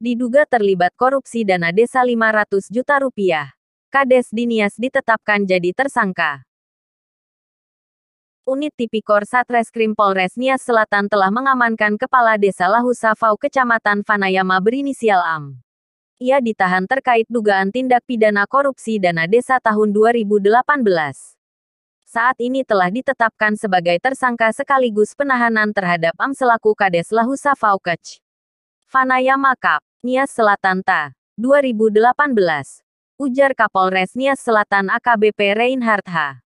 Diduga terlibat korupsi dana desa 500 juta rupiah. Kades Dinias ditetapkan jadi tersangka. Unit Tipikor Satreskrim Polres Nias Selatan telah mengamankan Kepala Desa Lahusafau Kecamatan Vanayama berinisial Am. Ia ditahan terkait dugaan tindak pidana korupsi dana desa tahun 2018. Saat ini telah ditetapkan sebagai tersangka sekaligus penahanan terhadap Am selaku Kades Lahusafau Kec. Vanayama Kap. Nias Selatan Ta. 2018. Ujar Kapolres Nias Selatan AKBP Reinhard H.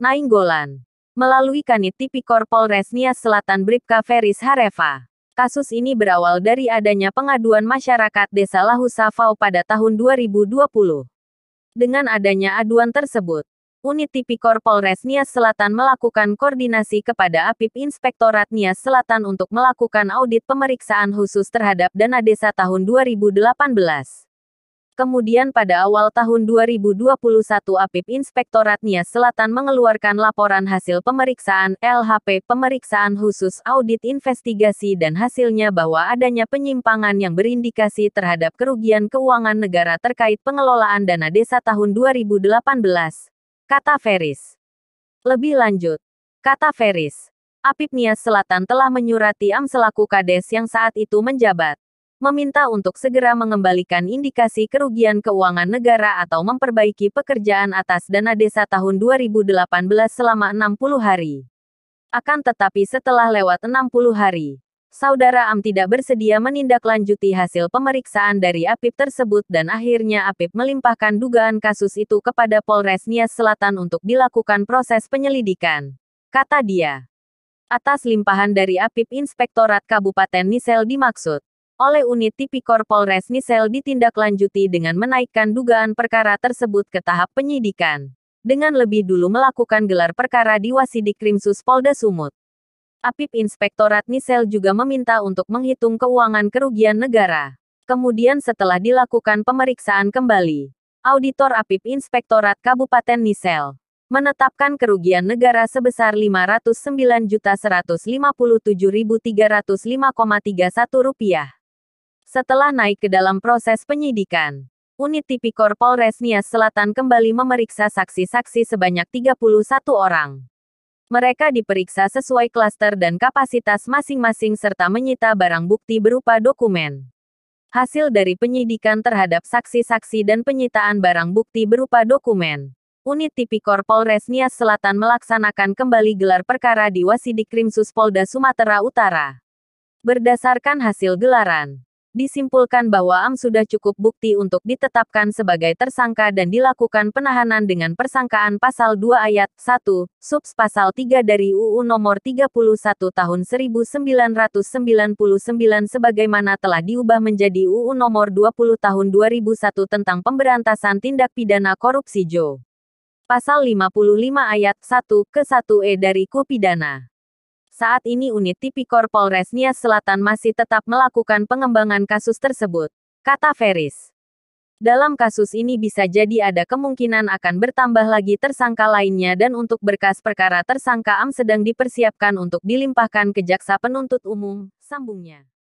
Nainggolan. Melalui Kanit Tipikor Polres Nias Selatan Bribka Feris Hareva. Kasus ini berawal dari adanya pengaduan masyarakat Desa Lahusafau pada tahun 2020. Dengan adanya aduan tersebut, Unit Tipikor Polres Nias Selatan melakukan koordinasi kepada APIP Inspektorat Nias Selatan untuk melakukan audit pemeriksaan khusus terhadap dana desa tahun 2018. Kemudian pada awal tahun 2021 APIP Inspektorat Nias Selatan mengeluarkan laporan hasil pemeriksaan LHP pemeriksaan khusus audit investigasi dan hasilnya bahwa adanya penyimpangan yang berindikasi terhadap kerugian keuangan negara terkait pengelolaan dana desa tahun 2018. Kata Feris. Lebih lanjut, kata Feris, APIP Nias Selatan telah menyurati Am selaku Kades yang saat itu menjabat, meminta untuk segera mengembalikan indikasi kerugian keuangan negara atau memperbaiki pekerjaan atas dana desa tahun 2018 selama 60 hari. Akan tetapi setelah lewat 60 hari, Saudara Am tidak bersedia menindaklanjuti hasil pemeriksaan dari APIP tersebut dan akhirnya APIP melimpahkan dugaan kasus itu kepada Polres Nias Selatan untuk dilakukan proses penyelidikan. Kata dia. Atas limpahan dari APIP Inspektorat Kabupaten Nisel dimaksud oleh Unit Tipikor Polres Nisel ditindaklanjuti dengan menaikkan dugaan perkara tersebut ke tahap penyidikan. Dengan lebih dulu melakukan gelar perkara di Wasidik Krimsus Polda Sumut. APIP Inspektorat Nisel juga meminta untuk menghitung keuangan kerugian negara. Kemudian setelah dilakukan pemeriksaan kembali, Auditor APIP Inspektorat Kabupaten Nisel menetapkan kerugian negara sebesar Rp509.157.305,31. Setelah naik ke dalam proses penyidikan, Unit Tipikor Polres Nias Selatan kembali memeriksa saksi-saksi sebanyak 31 orang. Mereka diperiksa sesuai klaster dan kapasitas masing-masing serta menyita barang bukti berupa dokumen. Hasil dari penyidikan terhadap saksi-saksi dan penyitaan barang bukti berupa dokumen, Unit Tipikor Polres Nias Selatan melaksanakan kembali gelar perkara di Wasidik Krimsus Polda Sumatera Utara. Berdasarkan hasil gelaran, disimpulkan bahwa Am sudah cukup bukti untuk ditetapkan sebagai tersangka dan dilakukan penahanan dengan persangkaan pasal 2 ayat 1, subs pasal 3 dari UU nomor 31 tahun 1999 sebagaimana telah diubah menjadi UU nomor 20 tahun 2001 tentang pemberantasan tindak pidana korupsi JO. Pasal 55 ayat 1 ke 1E dari KUH Pidana. Saat ini Unit Tipikor Polres Nias Selatan masih tetap melakukan pengembangan kasus tersebut, kata Feris. Dalam kasus ini bisa jadi ada kemungkinan akan bertambah lagi tersangka lainnya dan untuk berkas perkara tersangka Am sedang dipersiapkan untuk dilimpahkan ke Jaksa Penuntut Umum, sambungnya.